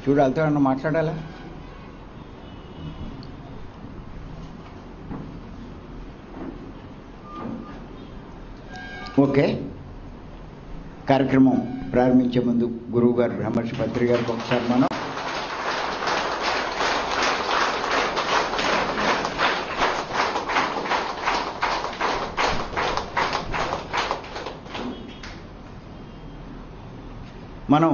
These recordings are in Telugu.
చూడు, వాళ్ళతో ఏమన్నా మాట్లాడాలా? ఓకే, కార్యక్రమం ప్రారంభించే ముందు గురువు గారు బ్రహ్మర్షి పత్రి గారికి ఒకసారి మనం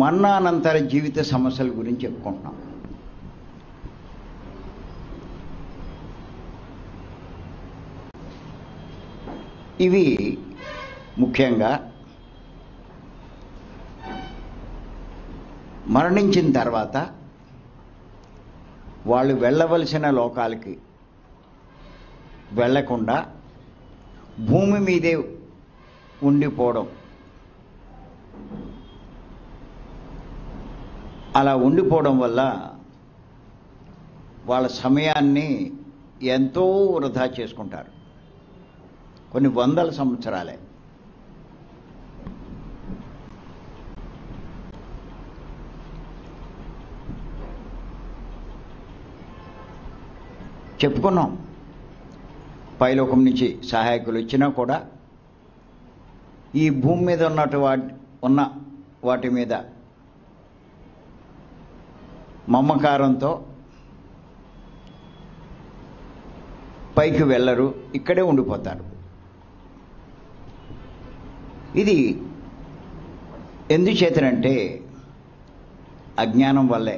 మరణానంతర జీవిత సమస్యల గురించి చెప్పుకుంటున్నాం. ఇవి ముఖ్యంగా మరణించిన తర్వాత వాళ్ళు వెళ్ళవలసిన లోకాలకి వెళ్ళకుండా భూమి మీదే ఉండిపోవడం, అలా ఉండిపోవడం వల్ల వాళ్ళ సమయాన్ని ఎంతో వృధా చేసుకుంటారు. కొన్ని వందల సంవత్సరాలే. చెప్పుకున్నాం, పైలోకం నుంచి సహాయకులు వచ్చినా కూడా ఈ భూమి మీద ఉన్న వాటి మీద మమకారంతో పైకి వెళ్ళరు, ఇక్కడే ఉండిపోతారు. ఇది ఎందుచేతనంటే అజ్ఞానం వల్లే.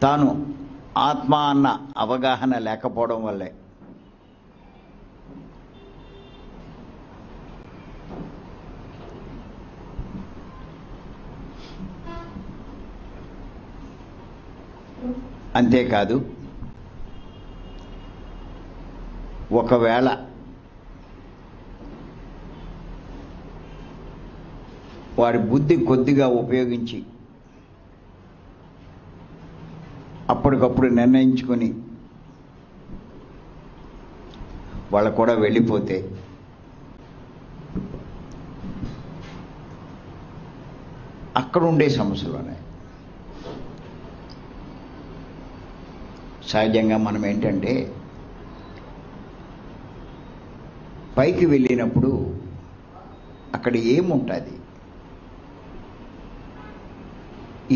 తాను ఆత్మ అన్న అవగాహన లేకపోవడం వల్లే. అంతేకాదు, ఒకవేళ వారి బుద్ధి కొద్దిగా ఉపయోగించి అప్పటికప్పుడు నిర్ణయించుకొని వాళ్ళు కూడా వెళ్ళిపోతే అక్కడ ఉండే సమస్యలు ఉన్నాయి. సహజంగా మనం ఏంటంటే పైకి వెళ్ళినప్పుడు అక్కడ ఏముంటుంది,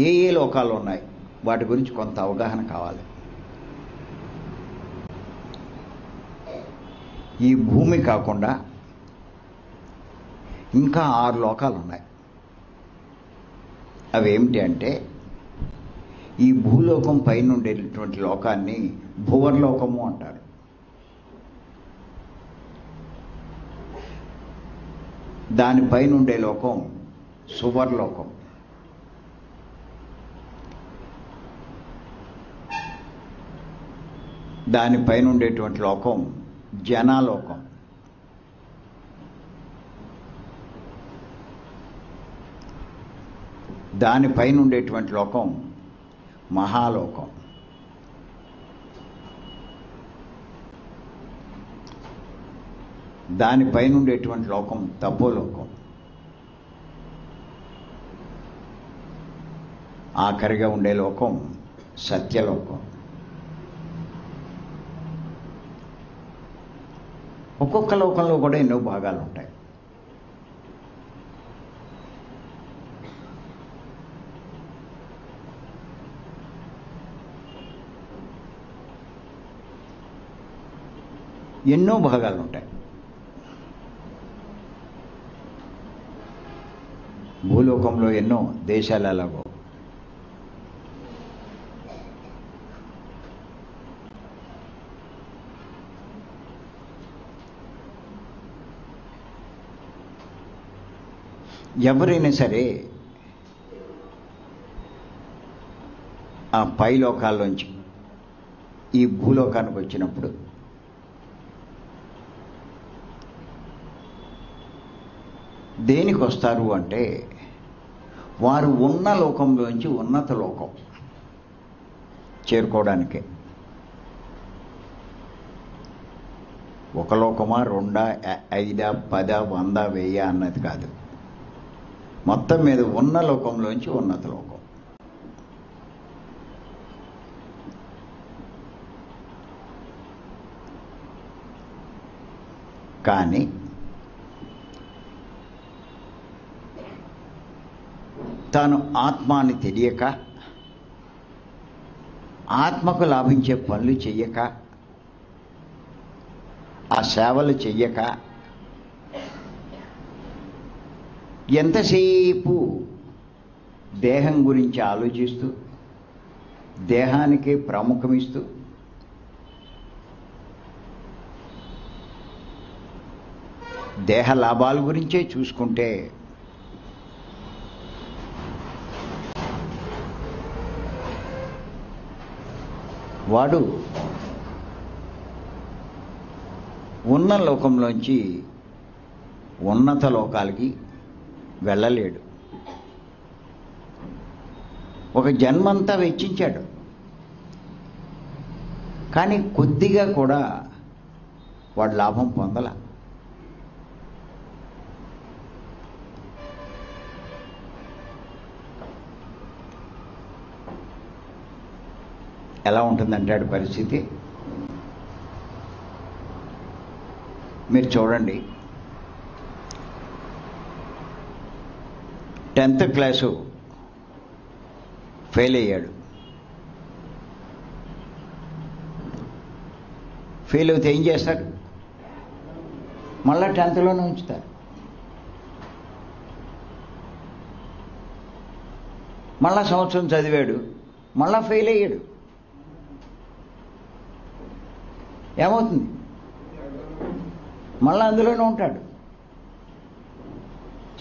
ఏ ఏ లోకాలు ఉన్నాయి, వాటి గురించి కొంత అవగాహన కావాలి. ఈ భూమి కాకుండా ఇంకా 6 లోకాలు ఉన్నాయి. అవి ఏమిటి అంటే, ఈ భూలోకం పైన ఉండేటటువంటి లోకాన్ని భువర్లోకము అంటారు. దానిపైన ఉండే లోకం సువర్లోకం. దానిపైన ఉండేటువంటి లోకం జనాలోకం. దానిపైన ఉండేటువంటి లోకం మహాలోకం. దానిపైన ఉండేటువంటి లోకం తపోలోకం. ఆఖరిగా ఉండే లోకం సత్యలోకం. ఒక్కొక్క లోకంలో కూడా ఎన్నో భాగాలు ఉంటాయి. ఎన్నో భాగాలు ఉంటాయి. భూలోకంలో ఎన్నో దేశాలు ఎలాగో ఎవరైనా సరే ఆ పై లోకాల్లోంచి ఈ భూలోకానికి వచ్చినప్పుడు దేనికి వస్తారు అంటే, వారు ఉన్న లోకంలోంచి ఉన్నత లోకం చేరుకోవడానికే. ఒక లోకమా, రెండా, ఐదా, 10, 100, 1000 అన్నది కాదు. మొత్తం మీద ఉన్న లోకంలోంచి ఉన్నత లోకం. కానీ తాను ఆత్మ అని తెలియక, ఆత్మకు లాభించే పనులు చెయ్యక, ఆ సేవలు చెయ్యక ఎంతసేపు దేహం గురించి ఆలోచిస్తూ, దేహానికి ప్రాముఖ్యమిస్తూ, దేహ లాభాల గురించే చూసుకుంటే వాడు ఉన్న లోకంలోంచి ఉన్నత లోకాలకి వెళ్ళలేడు. ఒక జన్మంతా వెచ్చించాడు, కానీ కొద్దిగా కూడా వాడు లాభం పొందల. ఎలా ఉంటుందంటాడు పరిస్థితి? మీరు చూడండి, 10th క్లాసు ఫెయిల్ అయ్యాడు. ఫెయిల్ అవుతే ఏం చేస్తారు? మళ్ళా 10thలోనే ఉంచుతారు. మళ్ళా సంవత్సరం చదివాడు, మళ్ళా ఫెయిల్ అయ్యాడు. ఏమవుతుంది? మళ్ళీ అందులోనే ఉంటాడు.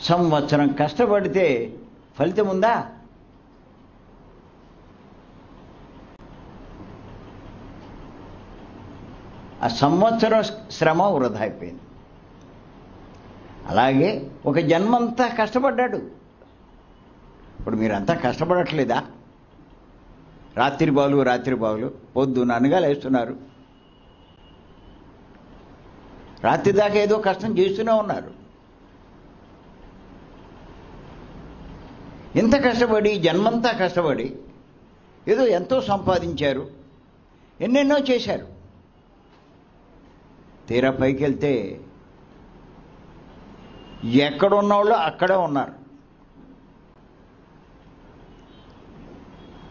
సంవత్సరం కష్టపడితే ఫలితం ఉందా? ఆ సంవత్సరం శ్రమ వృధా అయిపోయింది. అలాగే ఒక జన్మంతా కష్టపడ్డాడు. ఇప్పుడు మీరంతా కష్టపడట్లేదా? రాత్రి బావులు పొద్దున అనగా లేస్తున్నారు, రాత్రి దాకా ఏదో కష్టం చేస్తూనే ఉన్నారు. ఇంత కష్టపడి, జన్మంతా కష్టపడి ఏదో ఎంతో సంపాదించారు, ఎన్నెన్నో చేశారు. తీరా పైకి వెళ్తే ఎక్కడున్నవాళ్ళు అక్కడే ఉన్నారు.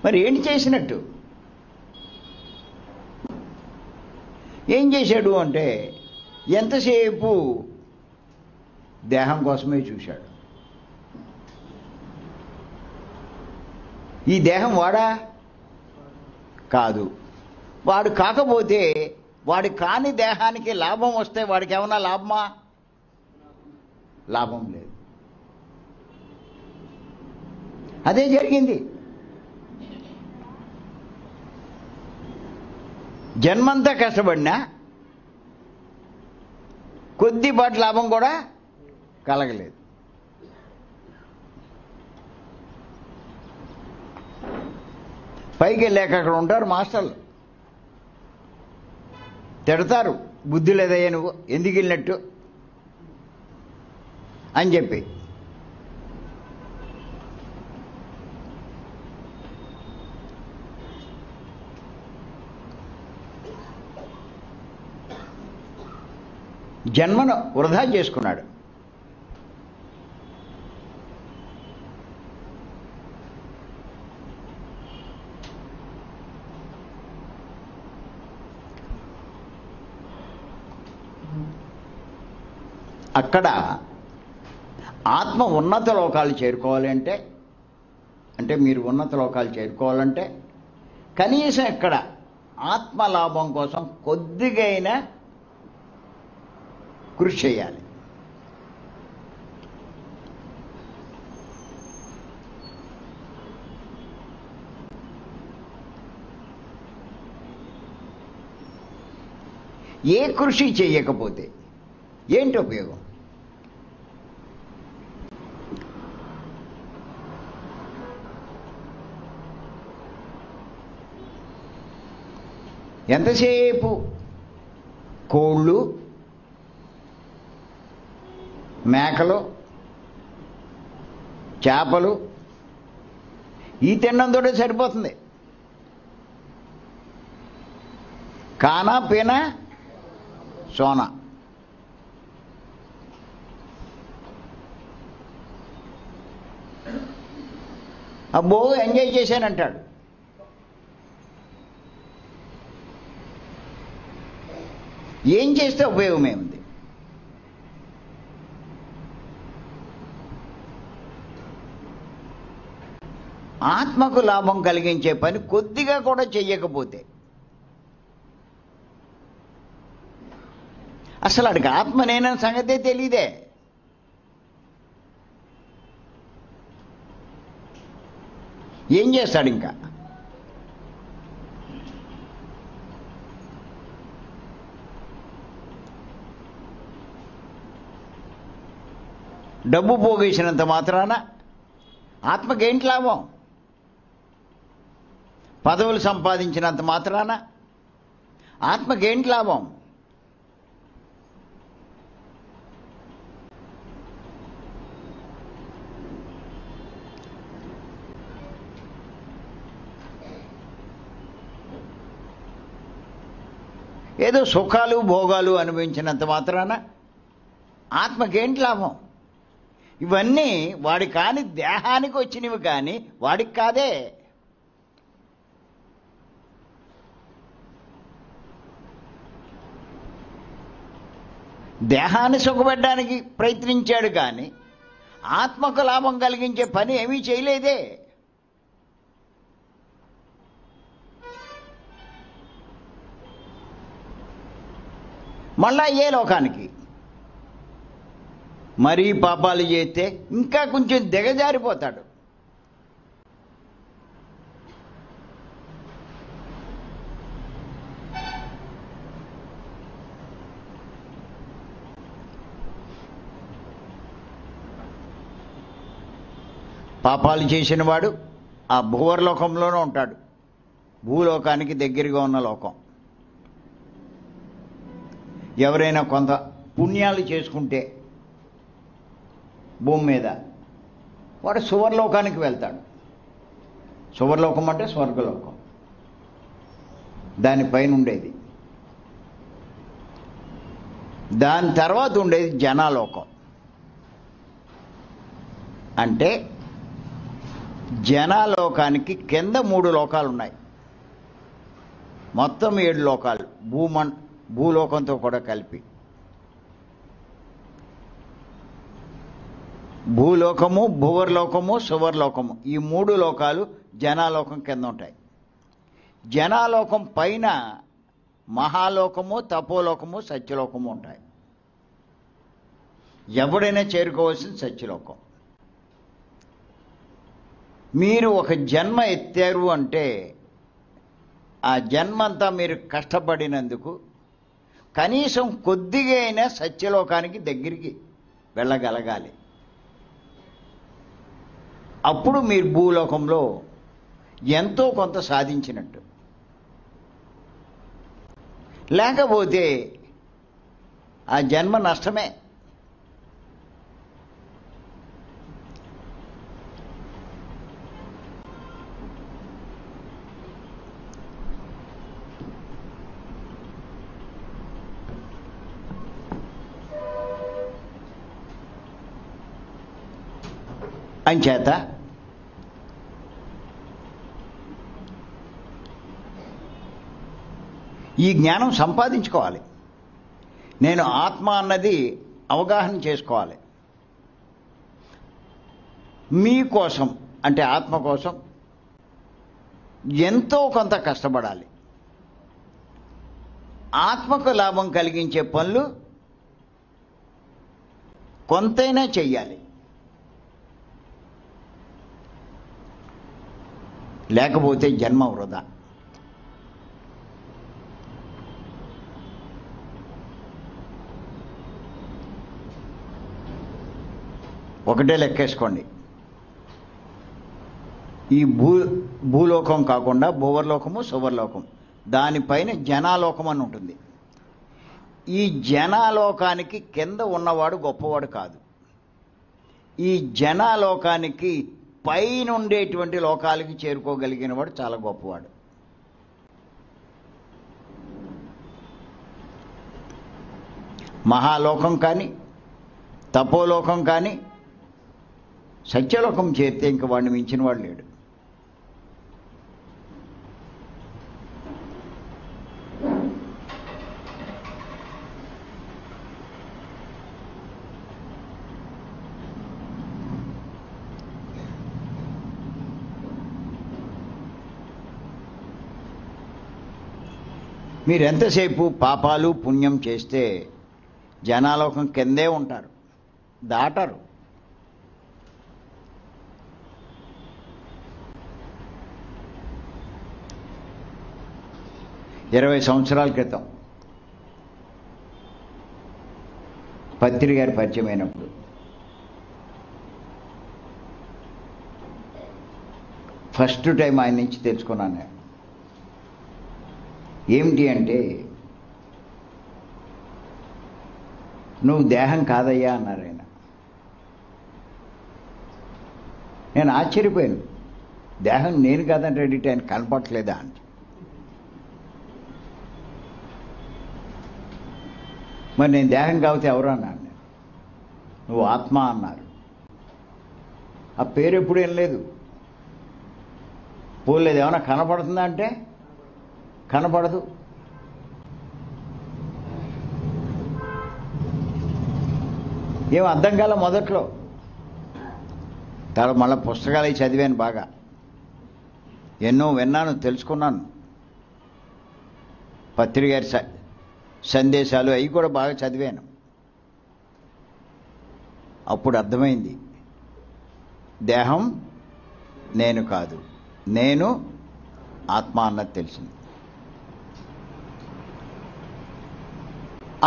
మరి ఏంటి చేసినట్టు? ఏం చేశాడు అంటే ఎంతసేపు దేహం కోసమే చూశాడు. ఈ దేహం వాడా? కాదు. వాడు కాకపోతే వాడి కాని దేహానికి లాభం వస్తే వాడికి ఏమన్నా లాభమా? లాభం లేదు. అదే జరిగింది. జన్మంతా కష్టపడినా కొద్దిపాటి లాభం కూడా కలగలేదు. పైకి వెళ్ళాక అక్కడ ఉంటారు మాస్టర్లు, తిడతారు, బుద్ధి లేదయ్యా నువ్వు ఎందుకు వెళ్ళినట్టు అని చెప్పి. జన్మను వృధా చేసుకున్నాడు. అక్కడ ఆత్మ ఉన్నత లోకాలు చేరుకోవాలంటే, అంటే మీరు ఉన్నత లోకాలు చేరుకోవాలంటే కనీసం ఇక్కడ ఆత్మలాభం కోసం కొద్దిగైనా కృషి చేయాలి. ఏ కృషి చేయకపోతే ఏంటి ఉపయోగం? ఎంతసేపు కోళ్ళు మేకలు, చేపలు, ఈ తినడంతో సరిపోతుంది. కానా పీనా సోనా. అబ్బో ఎంజాయ్ చేశానంటాడు. ఏం చేస్తే ఉపయోగమే ఉంది? ఆత్మకు లాభం కలిగించే పని కొద్దిగా కూడా చెయ్యకపోతే అసలు అడికి ఆత్మ నేనన్న సంగతే తెలియదే. ఏం చేస్తాడు ఇంకా? డబ్బు పోగేసినంత మాత్రాన ఆత్మకేంటి లాభం? పదవులు సంపాదించినంత మాత్రాన ఆత్మకేంటి లాభం? ఏదో సుఖాలు భోగాలు అనుభవించినంత మాత్రాన ఆత్మకేంటి లాభం? ఇవన్నీ వాడి కాని దేహానికి వచ్చినవి కానీ వాడికి కాదే. దేహాన్ని సుఖపెట్టడానికి ప్రయత్నించాడు కానీ ఆత్మకు లాభం కలిగించే పని ఏమీ చేయలేదే. మళ్ళా ఏ లోకానికి మరీ పాపాలు చేస్తే ఇంకా కొంచెం దిగజారిపోతాడు. పాపాలు చేసిన వాడు ఆ భూవర్లోకంలోనే ఉంటాడు, భూలోకానికి దగ్గరగా ఉన్న లోకం. ఎవరైనా కొంత పుణ్యాలు చేసుకుంటే భూమి మీద వాడు సువర్లోకానికి వెళ్తాడు. సువర్లోకం అంటే స్వర్గలోకం, దానిపైన ఉండేది. దాని తర్వాత ఉండేది జనాలోకం. అంటే జనాలోకానికి కింద 3 లోకాలు ఉన్నాయి, మొత్తం 7 లోకాలు భూలోకంతో కూడా కలిపి. భూలోకము, భువర్లోకము, సువర్లోకము, ఈ 3 లోకాలు జనాలోకం కింద ఉంటాయి. జనాలోకం పైన మహాలోకము, తపోలోకము, సత్యలోకము ఉంటాయి. ఎవడైనా చేరుకోవాల్సిన సత్యలోకం. మీరు ఒక జన్మ ఎత్తారు అంటే ఆ జన్మంతా మీరు కష్టపడినందుకు కనీసం కొద్దిగా అయినా సత్యలోకానికి దగ్గరికి వెళ్ళగలగాలి. అప్పుడు మీరు భూలోకంలో ఎంతో కొంత సాధించినట్టు. లేకపోతే ఆ జన్మ నష్టమే. అంచేత ఈ జ్ఞానం సంపాదించుకోవాలి. నేను ఆత్మ అన్నది అవగాహన చేసుకోవాలి. మీకోసం అంటే ఆత్మ కోసం ఎంతో కొంత కష్టపడాలి. ఆత్మకు లాభం కలిగించే పనులు కొంతైనా చెయ్యాలి. లేకపోతే జన్మ వృధా. ఒకటే లెక్కేసుకోండి, ఈ భూలోకం కాకుండా భూవర్లోకము, సువర్లోకం, దానిపైన జనాలోకం అని ఉంటుంది. ఈ జనాలోకానికి కింద ఉన్నవాడు గొప్పవాడు కాదు. ఈ జనాలోకానికి పైన ఉండేటువంటి లోకాలకి చేరుకోగలిగిన వాడు చాలా గొప్పవాడు. మహాలోకం కానీ తపోలోకం కానీ సత్యలోకం చేరితే ఇంక వాడిని మించిన వాడు లేడు. మీరు ఎంతసేపు పాపాలు పుణ్యం చేస్తే జనాలోకం కిందే ఉంటారు, దాటరు. ఇరవై సంవత్సరాల క్రితం పత్రి గారి పరిచయం అయినప్పుడు ఫస్ట్ టైం ఆయన నుంచి తెలుసుకున్నాను. ఏమిటి అంటే, నువ్వు దేహం కాదయ్యా అన్నారు ఆయన. నేను ఆశ్చర్యపోయాను, దేహం నేను కాదంటే ఆయన కనపడట్లేదా అని. మరి నేను దేహం కాకపోతే ఎవరు అన్నాను. నేను, నువ్వు ఆత్మ అన్నారు. ఆ పేరు ఎప్పుడు ఏం లేదు. పోలేదు, ఏమైనా కనపడుతుందా అంటే కనపడదు. ఏం అర్థం కాల మొదట్లో. తర్వాత మళ్ళీ పుస్తకాలు చదివాను, బాగా ఎన్నో విన్నాను, తెలుసుకున్నాను. పత్రిక గారి సందేశాలు అవి కూడా బాగా చదివాను. అప్పుడు అర్థమైంది, దేహం నేను కాదు, నేను ఆత్మ అన్నది తెలిసింది.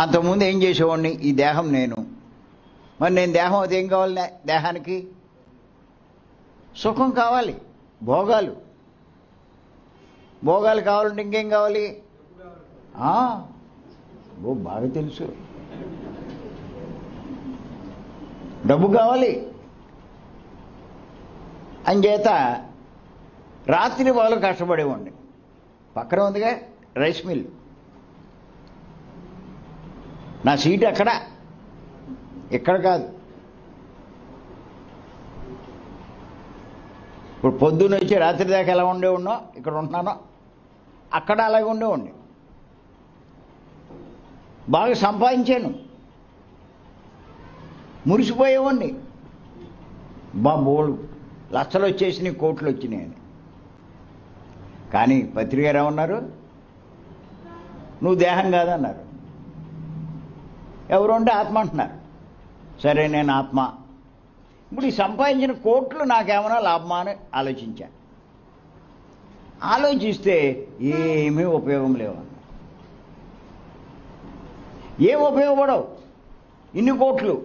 అంతకుముందు ఏం చేసేవాడిని, ఈ దేహం నేను. మరి నేను దేహం అది ఏం కావాలి, దేహానికి సుఖం కావాలి, భోగాలు. భోగాలు కావాలంటే ఇంకేం కావాలి, బాగా తెలుసు, డబ్బు కావాలి. అంచేత రాత్రి వాళ్ళు కష్టపడేవాడిని. పక్కన ఉందిగా రైస్ మిల్, నా సీట్ అక్కడ, ఇక్కడ కాదు. ఇప్పుడు పొద్దున్న వచ్చి రాత్రి దాకా ఎలా ఉండేవాడినో, ఇక్కడ ఉంటున్నానో అక్కడ అలాగే ఉండేవాడిని. బాగా సంపాదించాను, మురిసిపోయేవాడిని. బోళ్ళు లక్షలు వచ్చేసినాయి, కోట్లు వచ్చినాయని. కానీ పత్రిక గారు ఏమన్నారు, నువ్వు దేహం కాదన్నారు. ఎవరు అంటే ఆత్మ అంటున్నారు. సరే, నేను ఆత్మ. ఇప్పుడు ఈ సంపాదించిన కోట్లు నాకేమైనా లాభమా అని ఆలోచించాను. ఆలోచిస్తే ఏమీ ఉపయోగం లేవన్న. ఏం ఉపయోగపడవు ఇన్ని కోట్లు.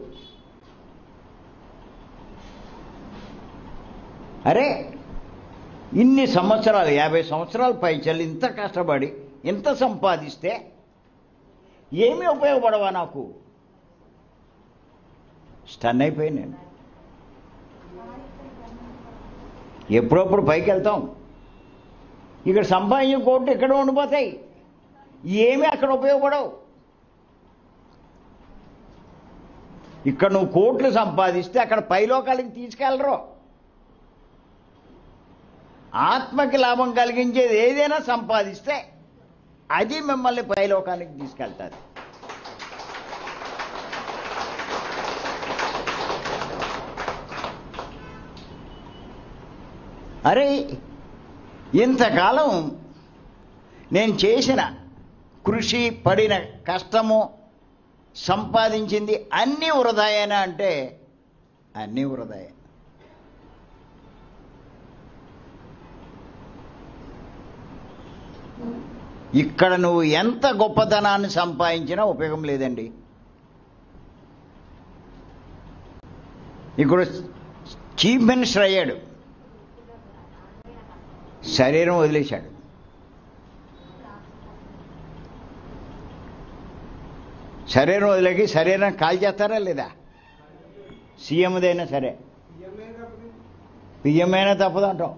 అరే, ఇన్ని సంవత్సరాలు, 50 సంవత్సరాల పైచలు ఇంత కష్టపడి ఇంత సంపాదిస్తే ఏమీ ఉపయోగపడవా నాకు? స్టన్ అయిపోయి నేను. ఎప్పుడప్పుడు పైకి వెళ్తాం, ఇక్కడ సంపాదించిన కోట్లు ఇక్కడ ఉండిపోతాయి, ఏమీ అక్కడ ఉపయోగపడవు. ఇక్కడ నువ్వు కోట్లు సంపాదిస్తే అక్కడ పైలోకాలకి తీసుకెళ్ళరు. ఆత్మకి లాభం కలిగించేది ఏదైనా సంపాదిస్తే అది మిమ్మల్ని పైలోకానికి తీసుకెళ్తారు. అరే, ఇంతకాలం నేను చేసిన కృషి, పడిన కష్టము, సంపాదించింది అన్నీ వృధాయేనా అంటే అన్నీ వృధాయే. ఇక్కడ నువ్వు ఎంత గొప్పతనాన్ని సంపాదించినా ఉపయోగం లేదండి. ఇక్కడ చీఫ్ మినిస్టర్ అయ్యాడు, శరీరం వదిలేశాడు. శరీరం వదిలేకి శరీరం కాల్ చేస్తారా లేదా? సీఎందైనా సరే బియ్యమైనా తప్పదంటాం.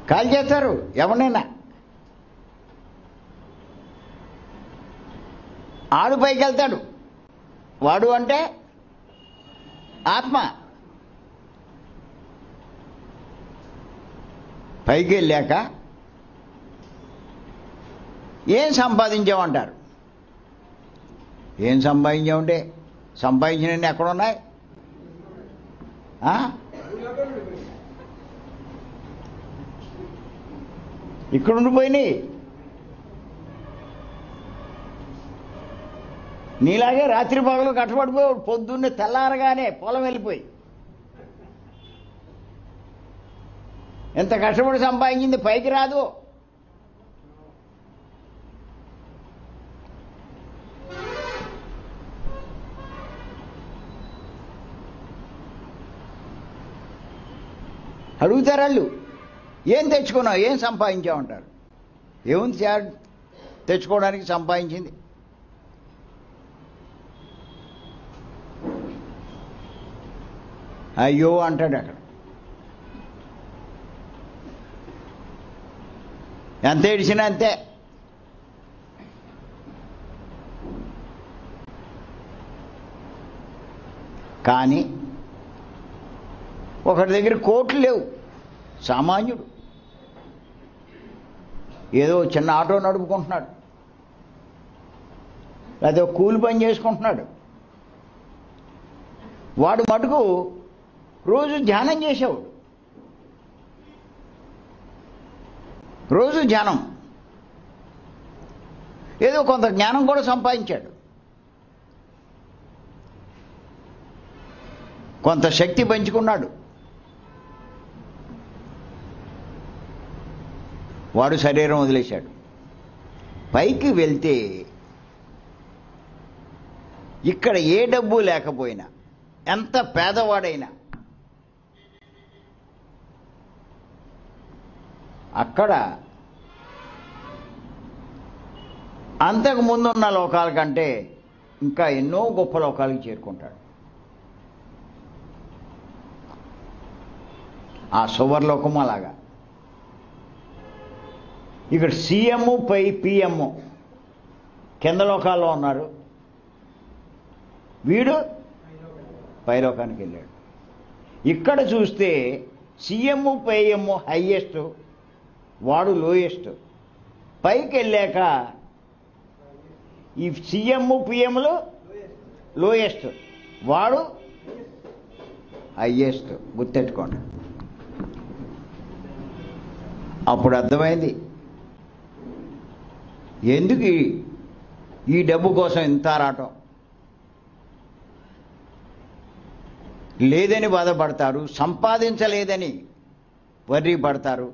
కాల్ చేస్తారు ఎవరినైనా. ఆడు పైకి వెళ్తాడు. వాడు అంటే ఆత్మ. పైకి వెళ్ళాక ఏం సంపాదించామంటారు. ఏం సంపాదించామంటే సంపాదించినవి ఎక్కడున్నాయి? ఇక్కడ ఉండిపోయినాయి. నీలాగే రాత్రి పగలు కట్టబడిపోయి పొద్దున్నే తెల్లారగానే పొలం వెళ్ళిపోయి ఎంత కష్టపడి సంపాదించింది పైకి రాదు. అడుగుతారు వాళ్ళు, ఏం తెచ్చుకున్నావు, ఏం సంపాదించామంటారు. ఏముంది తెచ్చుకోవడానికి సంపాదించింది? అయ్యో అంటాడు. అక్కడ ఎంత ఏడిచినా అంతే. కానీ ఒకటి దగ్గర కోట్లు లేవు, సామాన్యుడు ఏదో చిన్న ఆటో నడుపుకుంటున్నాడు, లేదా కూలి పని చేసుకుంటున్నాడు. వాడు మటుకు రోజు ధ్యానం చేసేవాడు. రోజు ధ్యానం, ఏదో కొంత జ్ఞానం కూడా సంపాదించాడు, కొంత శక్తి పెంచుకున్నాడు. వాడు శరీరం వదిలేశాడు. పైకి వెళ్తే ఇక్కడ ఏ డబ్బు లేకపోయినా, ఎంత పేదవాడైనా, అక్కడ అంతకు ముందున్న లోకాల కంటే ఇంకా ఎన్నో గొప్ప లోకాలకు చేరుకుంటాడు. ఆ సువర్లోకం అలాగా. ఇక్కడ సీఎం పై పిఎం కింద లోకాల్లో ఉన్నారు, వీడు పైలోకానికి వెళ్ళాడు. ఇక్కడ చూస్తే సీఎం పిఎం హైయెస్ట్, వాడు లోయెస్ట్. పైకి వెళ్ళాక ఈ సీఎం పిఎంలు లోయెస్ట్, వాడు హైయెస్ట్. గుర్తెట్టుకోండి. అప్పుడు అర్థమైంది ఎందుకు ఈ డబ్బు కోసం ఇంత ఆరాటం. లేదని బాధపడతారు, సంపాదించలేదని వర్రీ పడతారు,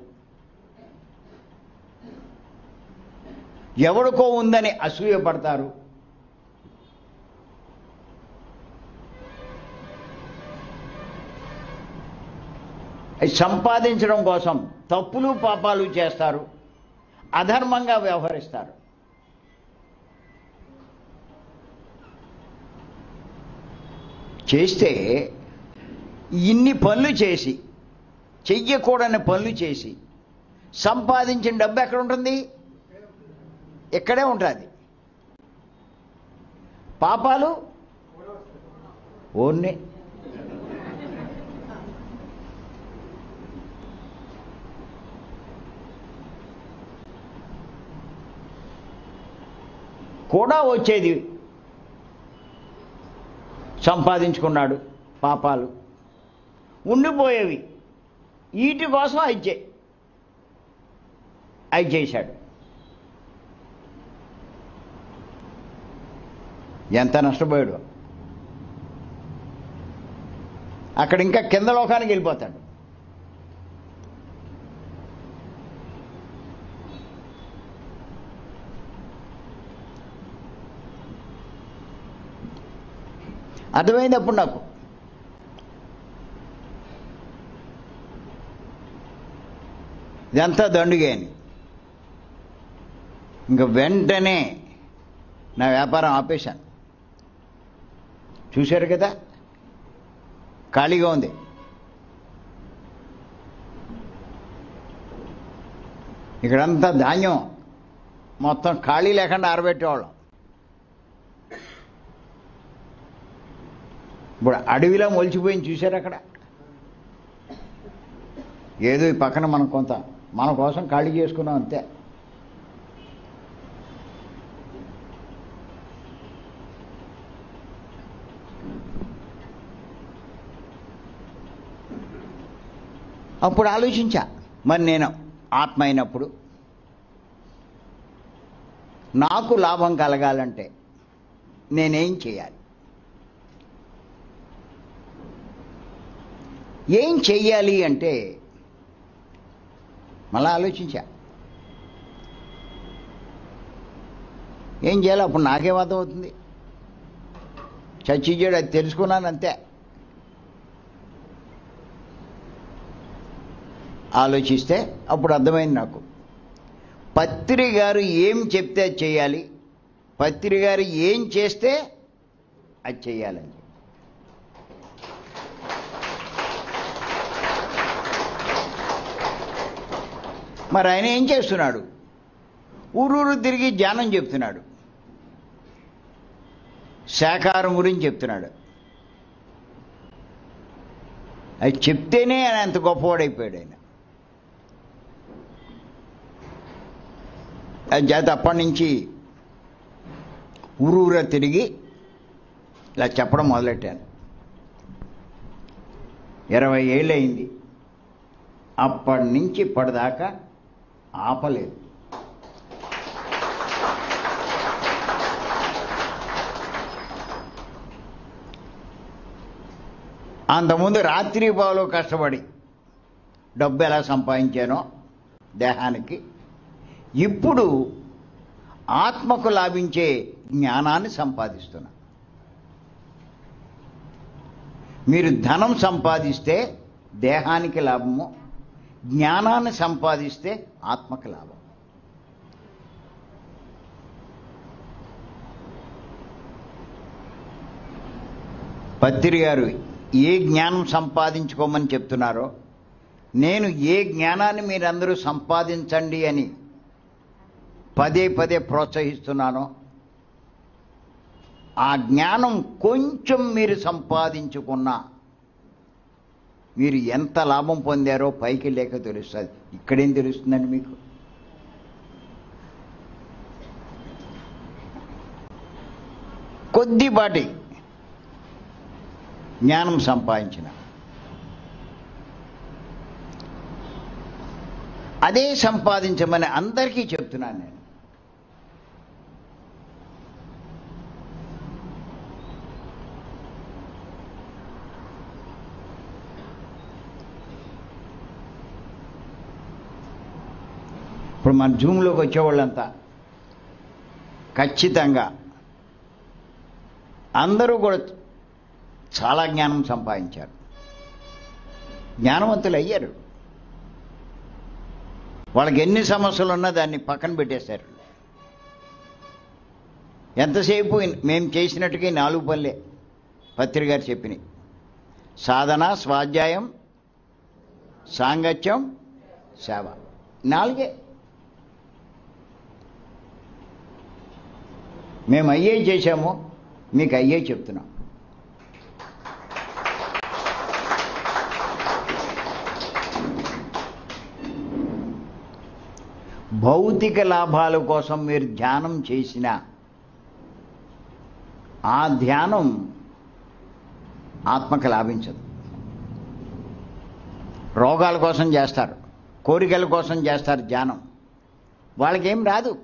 ఎవరికో ఉందని అసూయపడతారు. సంపాదించడం కోసం తప్పులు పాపాలు చేస్తారు, అధర్మంగా వ్యవహరిస్తారు. చేస్తే ఇన్ని పనులు చేసి, చెయ్యకూడని పనులు చేసి సంపాదించిన డబ్బు ఎక్కడ ఉంటుంది? ఇక్కడే ఉంటుంది. పాపాలు ఓన్నే. కూడా వచ్చేది సంపాదించుకున్నాడు, పాపాలు ఉండిపోయేవి వీటి కోసం అవి చేశాడు. ఎంత నష్టపోయాడు. అక్కడ ఇంకా కింద లోకానికి వెళ్ళిపోతాడు. అర్థమైంది అప్పుడు నాకు. ఇదంతా దండుగే అని. ఇంక వెంటనే నా వ్యాపారం ఆపేశాను. చూశారు కదా, ఖాళీగా ఉంది. ఇక్కడంతా ధాన్యం మొత్తం ఖాళీ లేకుండా ఆరబెట్టేవాళ్ళం. ఇప్పుడు అడవిలో మొలిచిపోయింది, చూశారు అక్కడ. ఏదో ఈ పక్కన మనం కొంత మన కోసం ఖాళీ చేసుకున్నాం అంతే. అప్పుడు ఆలోచించా, మరి నేను ఆత్మ అయినప్పుడు నాకు లాభం కలగాలంటే నేనేం చేయాలి? ఏం చెయ్యాలి అంటే మళ్ళా ఆలోచించా. ఏం చేయాలి? అప్పుడు నాకేం అర్థం అవుతుంది? చచ్చిచేడు అది తెలుసుకున్నాను అంతే. ఆలోచిస్తే అప్పుడు అర్థమైంది నాకు, పత్రి గారు ఏం చెప్తే అది చేయాలి, పత్రి గారు ఏం చేస్తే అది చేయాలని. మరి ఆయన ఏం చేస్తున్నాడు? ఊరూరు తిరిగి ధ్యానం చెప్తున్నాడు, శాకాహారం గురించి చెప్తున్నాడు. అది చెప్తేనే ఆయన అంత గొప్పవాడైపోయాడు. ఆయన అది చేత అప్పటి నుంచి ఊరూరా తిరిగి ఇలా చెప్పడం మొదలెట్టాను. 20 ఏళ్ళు అయింది. అప్పటి నుంచి ఇప్పటిదాకా ఆపలేదు. అంతకుముందు రాత్రి పావులు కష్టపడి డబ్బు ఎలా సంపాదించానో దేహానికి, ఇప్పుడు ఆత్మకు లాభించే జ్ఞానాన్ని సంపాదిస్తున్నా. మీరు ధనం సంపాదిస్తే దేహానికి లాభము, జ్ఞానాన్ని సంపాదిస్తే ఆత్మకు లాభం. పత్రి గారు ఏ జ్ఞానం సంపాదించుకోమని చెప్తున్నారో, నేను ఏ జ్ఞానాన్ని మీరందరూ సంపాదించండి అని పదే పదే ప్రోత్సహిస్తున్నానో, ఆ జ్ఞానం కొంచెం మీరు సంపాదించుకున్నా మీరు ఎంత లాభం పొందారో పైకి లేక తెలుస్తుంది. ఇక్కడేం తెలుస్తుందండి మీకు? కొద్దిపాటి జ్ఞానం సంపాదించిన అదే సంపాదించమని అందరికీ చెప్తున్నాను నేను. ఇప్పుడు మన జూమ్లోకి వచ్చేవాళ్ళంతా ఖచ్చితంగా అందరూ కూడా చాలా జ్ఞానం సంపాదించారు, జ్ఞానవంతులు అయ్యారు. వాళ్ళకి ఎన్ని సమస్యలు ఉన్నా దాన్ని పక్కన పెట్టేశారు. ఎంతసేపు మేము చేసినట్టుగా 4 పనులే పత్రి గారు చెప్పినాయి: సాధన, స్వాధ్యాయం, సాంగత్యం, సేవ. 4. మేము అయ్యే చేశాము, మీకు అయ్యే చెప్తున్నాం. భౌతిక లాభాల కోసం మీరు ధ్యానం చేసిన ఆ ధ్యానం ఆత్మకు లాభించదు. రోగాల కోసం చేస్తారు, కోరికల కోసం చేస్తారు ధ్యానం, వాళ్ళకేం రాదు.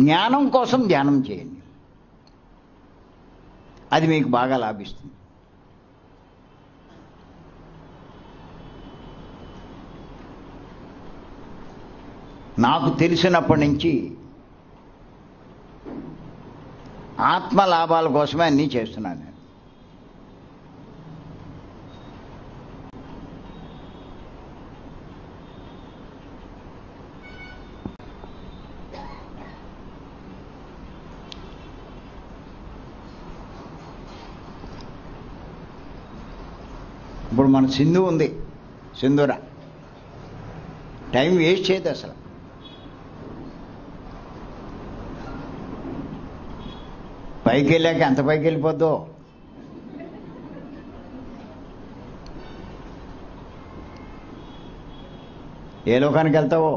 జ్ఞానం కోసం ధ్యానం చేయండి, అది మీకు బాగా లాభిస్తుంది. నాకు తెలిసినప్పటి నుంచి ఆత్మ లాభాల కోసమే అన్నీ చేస్తున్నాను నేను. ఇప్పుడు మన సింధు ఉంది, సింధూర టైం వేస్ట్ చేయదు అసలు. పైకి వెళ్ళాక ఎంత పైకి వెళ్ళిపోద్దో. ఏ లోకానికి వెళ్తావో.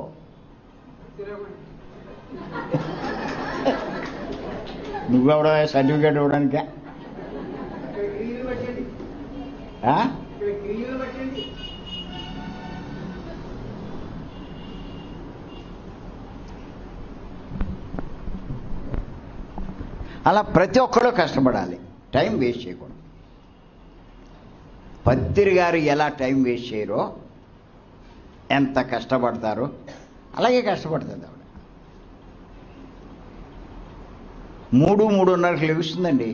నువ్వెవడో సర్టిఫికేట్ ఇవ్వడానికే? అలా ప్రతి ఒక్కరూ కష్టపడాలి, టైం వేస్ట్ చేయకూడదు. పత్రి గారు ఎలా టైం వేస్ట్ చేయరో, ఎంత కష్టపడతారో అలాగే కష్టపడుతుంది ఆవిడ. 3:30కి లెగుస్తుందండి.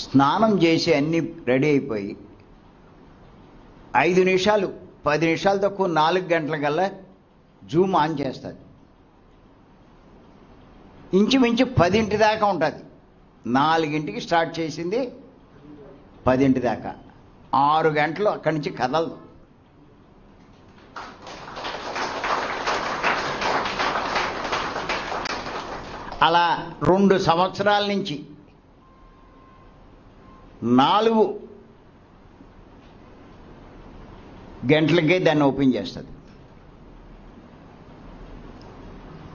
స్నానం చేసి అన్నీ రెడీ అయిపోయి 5 నిమిషాలు 10 నిమిషాలు తక్కువ 4 గంటలకల్లా జూమ్ ఆన్ చేస్తుంది. ఇంచుమించు 10 దాకా ఉంటుంది. 4కి స్టార్ట్ చేసింది 10 దాకా, 6 గంటలు అక్కడి నుంచి కదలదు. అలా 2 సంవత్సరాల నుంచి 4 గంటలకే దాన్ని ఓపెన్ చేస్తుంది.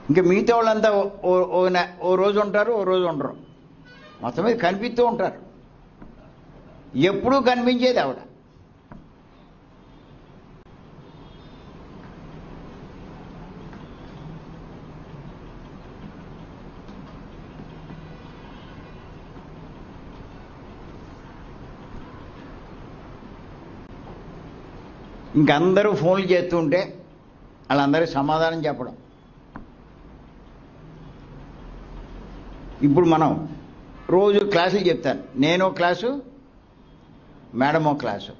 ఇంకా మిగతా వాళ్ళంతా ఓ రోజు ఉంటారు, ఓ రోజు ఉండరు. మొత్తం మీద కనిపిస్తూ ఉంటారు. ఎప్పుడూ కనిపించేది ఆవిడ. ఇంకందరూ ఫోన్లు చేస్తూ ఉంటే వాళ్ళందరికీ సమాధానం చెప్పడం. ఇప్పుడు మనం రోజు క్లాసులు చెప్తాను. నేను క్లాసు, మేడం ఒక క్లాసు.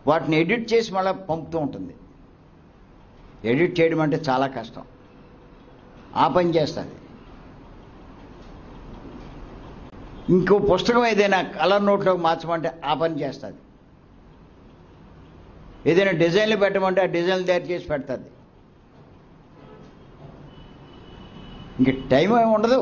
వాటిని ఎడిట్ చేసి మళ్ళీ పంపుతూ ఉంటుంది. ఎడిట్ చేయడం అంటే చాలా కష్టం. ఆ పని చేస్తుంది. ఇంకో పుస్తకం ఏదైనా కలర్ నోట్లోకి మార్చమంటే ఆ పని చేస్తుంది. ఏదైనా డిజైన్లు పెట్టమంటే ఆ డిజైన్లు తయారు చేసి పెడుతుంది. ఇంక టైం ఏమి ఉండదు.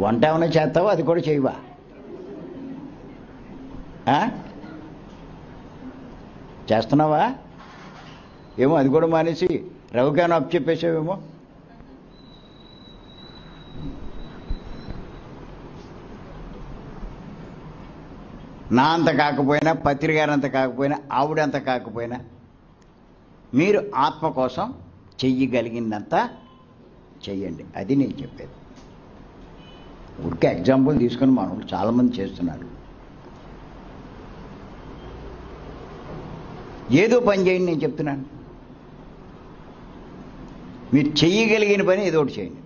వంట ఏమైనా చేస్తావో అది కూడా చేయవా? చేస్తున్నావా ఏమో? అది కూడా మానేసి రవికాను అప్పు చెప్పేసావేమో. నా అంత కాకపోయినా, పత్రి గారు అంత కాకపోయినా, ఆవిడంత కాకపోయినా, మీరు ఆత్మ కోసం చెయ్యగలిగిందంత చెయ్యండి. అది నేను చెప్పేది. ఊరికే ఎగ్జాంపుల్ తీసుకొని మనోళ్ళు చాలామంది చేస్తున్నారు. ఏదో పని చేయండి, నేను చెప్తున్నాను. మీరు చెయ్యగలిగిన పని ఏదో ఒకటి చేయండి.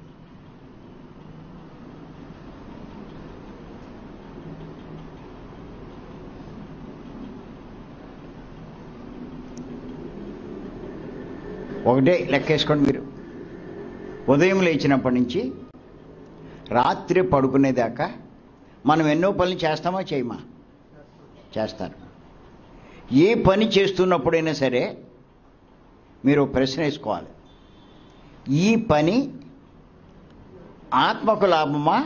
ఒకటే లెక్కేసుకోండి. మీరు ఉదయం లేచినప్పటి నుంచి రాత్రి పడుకునేదాకా మనం ఎన్నో పనులు చేస్తామా చేయమా? చేస్తారు. ఏ పని చేస్తున్నప్పుడైనా సరే మీరు ప్రశ్న వేసుకోవాలి. ఈ పని ఆత్మకు లాభమా,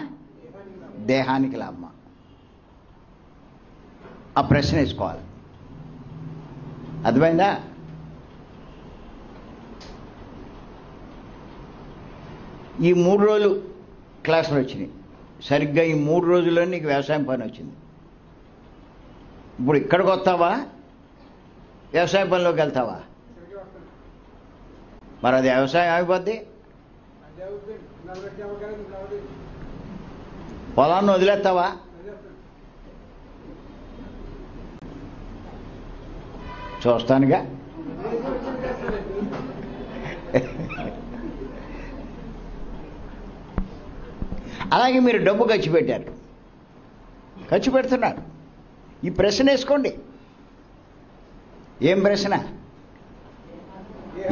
దేహానికి లాభమా? ఆ ప్రశ్న వేసుకోవాలి. అర్థమైందా? ఈ 3 రోజులు క్లాసులు వచ్చినాయి. సరిగ్గా ఈ 3 రోజుల్లో నీకు వ్యవసాయం పని వచ్చింది. ఇప్పుడు ఇక్కడికి వస్తావా, వ్యవసాయ పనిలోకి వెళ్తావా? మరి అది వ్యవసాయం అయిపోద్ది. పొలాన్ని వదిలేస్తావా? చూస్తానుగా. అలాగే మీరు డబ్బు ఖర్చు పెట్టారు, ఖర్చు పెడుతున్నారు. ఈ ప్రశ్న వేసుకోండి. ఏం ప్రశ్న?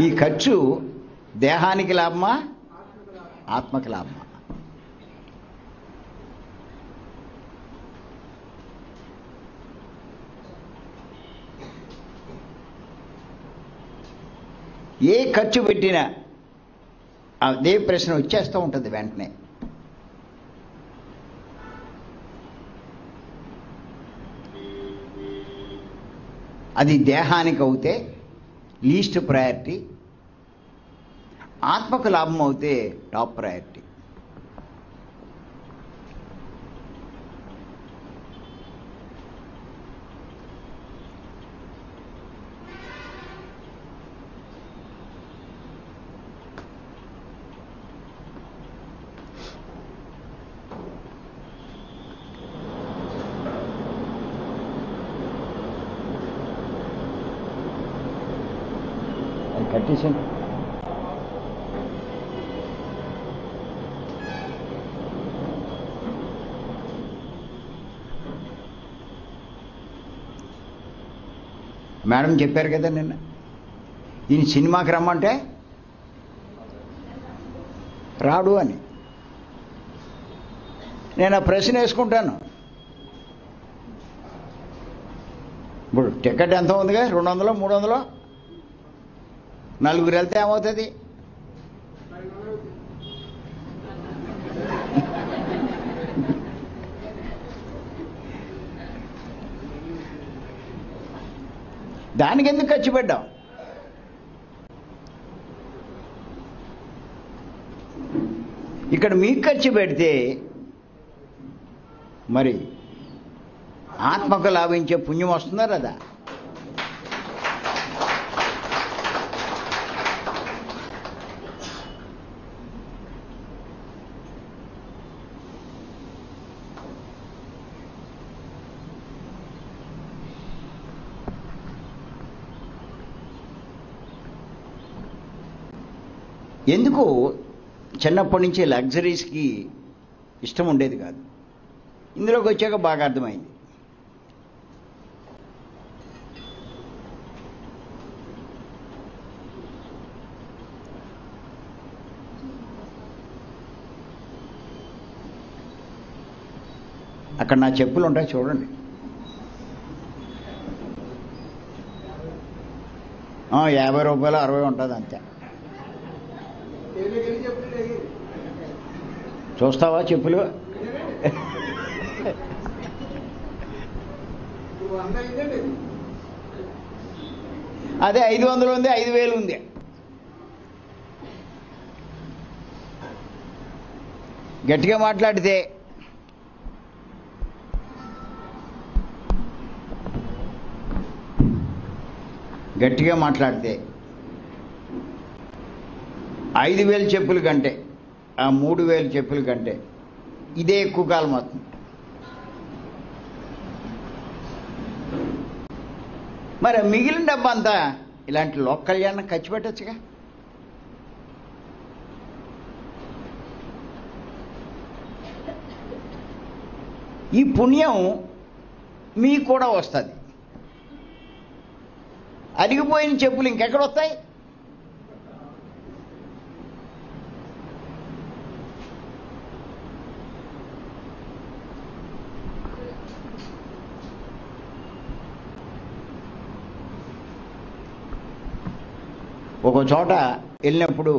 ఈ ఖర్చు దేహానికి లాభమా, ఆత్మకి లాభమా? ఏ ఖర్చు పెట్టినా అదే ప్రశ్న వచ్చేస్తూ ఉంటుంది వెంటనే. అది దేహానికి అవుతే లీస్ట్ ప్రయారిటీ, ఆత్మకు లాభం అవుతే టాప్ ప్రయారిటీ. కట్టేసాను. మేడం చెప్పారు కదా నిన్న, ఈయన సినిమాకి రమ్మంటే రాడు అని. నేను ఆ ప్రశ్న వేసుకుంటాను. ఇప్పుడు టికెట్ ఎంత ఉందిగా, 200 300, నలుగురు వెళ్తే ఏమవుతుంది? దానికి ఎందుకు ఖర్చు పెట్టాం? ఇక్కడ మీకు ఖర్చు పెడితే మరి ఆత్మకు లాభించే పుణ్యం వస్తుందా కదా? ఎందుకు చిన్నప్పటి నుంచి లగ్జరీస్కి ఇష్టం ఉండేది కాదు. ఇందులోకి వచ్చాక బాగా అర్థమైంది. అక్కడ నా చెప్పులు ఉంటాయి చూడండి. 50 రూపాయలు 60 ఉంటుంది అంతే. చూస్తావా చెప్పులు? అదే 500 ఉంది, 5000 ఉంది. గట్టిగా మాట్లాడితే గట్టిగా మాట్లాడితే 5000 చెప్పుల కంటే ఆ 3000 చెప్పుల కంటే ఇదే ఎక్కువ కాలం వస్తుంది. మరి మిగిలిన డబ్బా అంతా ఇలాంటి లోక కళ్యాణం ఖర్చు పెట్టచ్చుగా. ఈ పుణ్యం మీకు కూడా వస్తుంది. అరిగిపోయిన చెప్పులు ఇంకెక్కడ వస్తాయి? ఒక చోట వెళ్ళినప్పుడు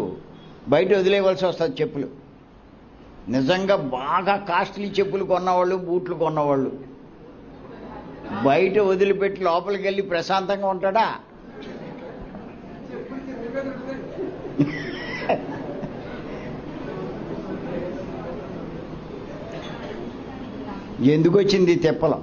బయట వదిలేయవలసి వస్తుంది చెప్పులు. నిజంగా బాగా కాస్ట్లీ చెప్పులు కొన్నవాళ్ళు, బూట్లు కొన్నవాళ్ళు బయట వదిలిపెట్టి లోపలికి వెళ్ళి ప్రశాంతంగా ఉంటాడా? ఎందుకు వచ్చింది తెప్పలం?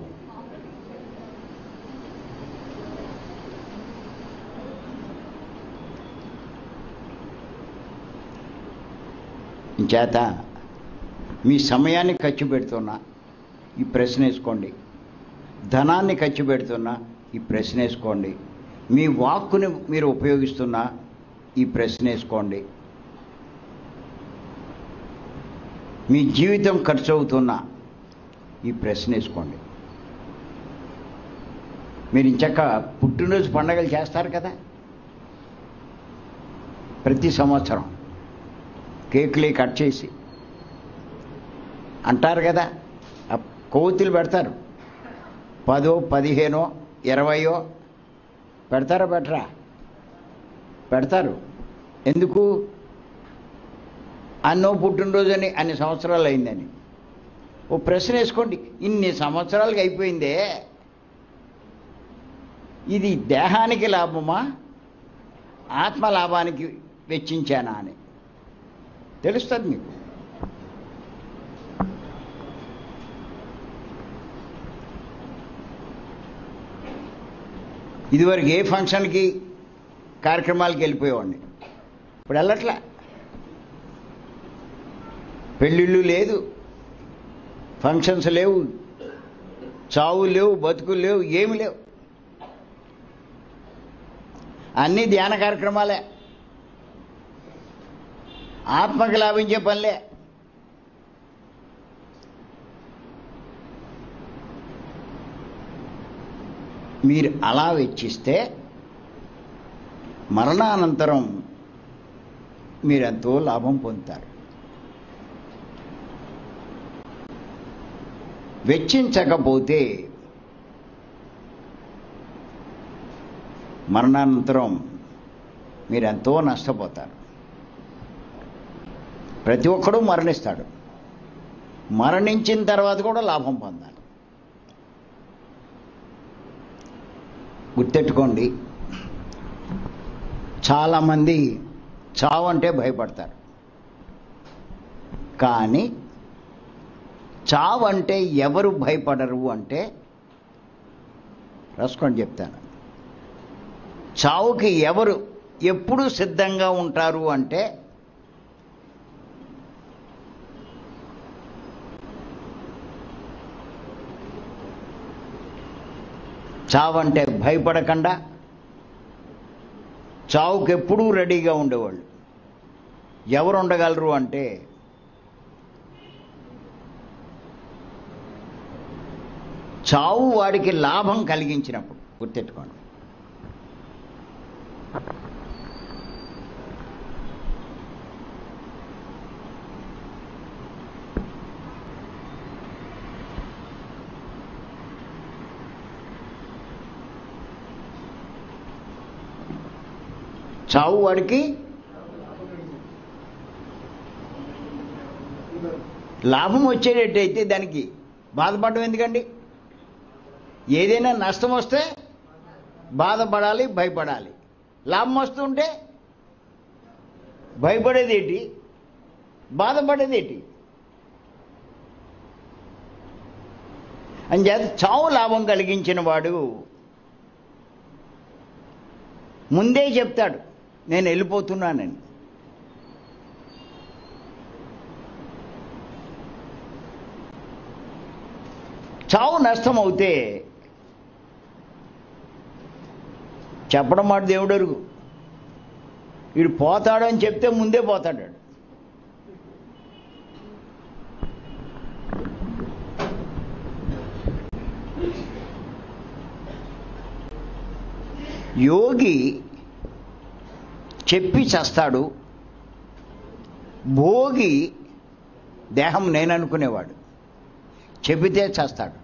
చేత మీ సమయాన్ని ఖర్చు పెడుతున్నా ఈ ప్రశ్న వేసుకోండి. ధనాన్ని ఖర్చు పెడుతున్నా ఈ ప్రశ్న వేసుకోండి. మీ వాక్కుని మీరు ఉపయోగిస్తున్నా ఈ ప్రశ్న వేసుకోండి. మీ జీవితం ఖర్చు అవుతున్నా ఈ ప్రశ్న వేసుకోండి. మీరు ఇంచక్క పుట్టినరోజు పండగలు చేస్తారు కదా, ప్రతి సంవత్సరం కేకులు కట్ చేసి అంటారు కదా, కొవ్వొత్తులు పెడతారు. 10, 15, 20 పెడతారా పెట్టరా? పెడతారు. ఎందుకు? అన్నో పుట్టినరోజని అన్ని సంవత్సరాలు అయిందని. ఓ ప్రశ్న వేసుకోండి, ఇన్ని సంవత్సరాలకి అయిపోయిందే, ఇది దేహానికి లాభమా ఆత్మ లాభానికి వెచ్చించానా అని తెలుస్తుంది మీకు. ఇదివరకు ఏ ఫంక్షన్కి కార్యక్రమాలకి వెళ్ళిపోయేవాడిని, ఇప్పుడు వెళ్ళట్లా. పెళ్ళిళ్ళు లేదు, ఫంక్షన్స్ లేవు, చావులు లేవు, బతుకులు లేవు, ఏమి లేవు. అన్నీ ధ్యాన కార్యక్రమాలే, ఆత్మకి లాభించే పనులే. మీరు అలా వెచ్చిస్తే మరణానంతరం మీరెంతో లాభం పొందుతారు. వెచ్చించకపోతే మరణానంతరం మీరెంతో నష్టపోతారు. ప్రతి ఒక్కడూ మరణిస్తాడు, మరణించిన తర్వాత కూడా లాభం పొందాలి. గుర్తెట్టుకోండి, చాలామంది చావు అంటే భయపడతారు, కానీ చావు అంటే ఎవరు భయపడరు అంటే రాసుకోండి చెప్తాను. చావుకి ఎవరు ఎప్పుడు సిద్ధంగా ఉంటారు అంటే చావు అంటే భయపడకుండా చావుకి ఎప్పుడూ రెడీగా ఉండేవాళ్ళు ఎవరు ఉండగలరు అంటే చావు వాడికి లాభం కలిగించినప్పుడు. గుర్తెట్టుకోండి. చావు వాడికి లాభం వచ్చేటట్టయితే దానికి బాధపడడం ఎందుకండి? ఏదైనా నష్టం వస్తే బాధపడాలి, భయపడాలి. లాభం వస్తుంటే భయపడేదేటి, బాధపడేదేటి? అంచేత చావు లాభం కలిగించిన వాడు ముందే చెప్తాడు, నేను వెళ్ళిపోతున్నానని. చావు నష్టం అవుతే చెప్పడం మాట దేవుడు అరుగు, వీడు పోతాడు అని చెప్తే ముందే పోతాడు. యోగి చెప్పి చస్తాడు, భోగి దేహం నేననుకునేవాడు చెబితే చస్తాడు.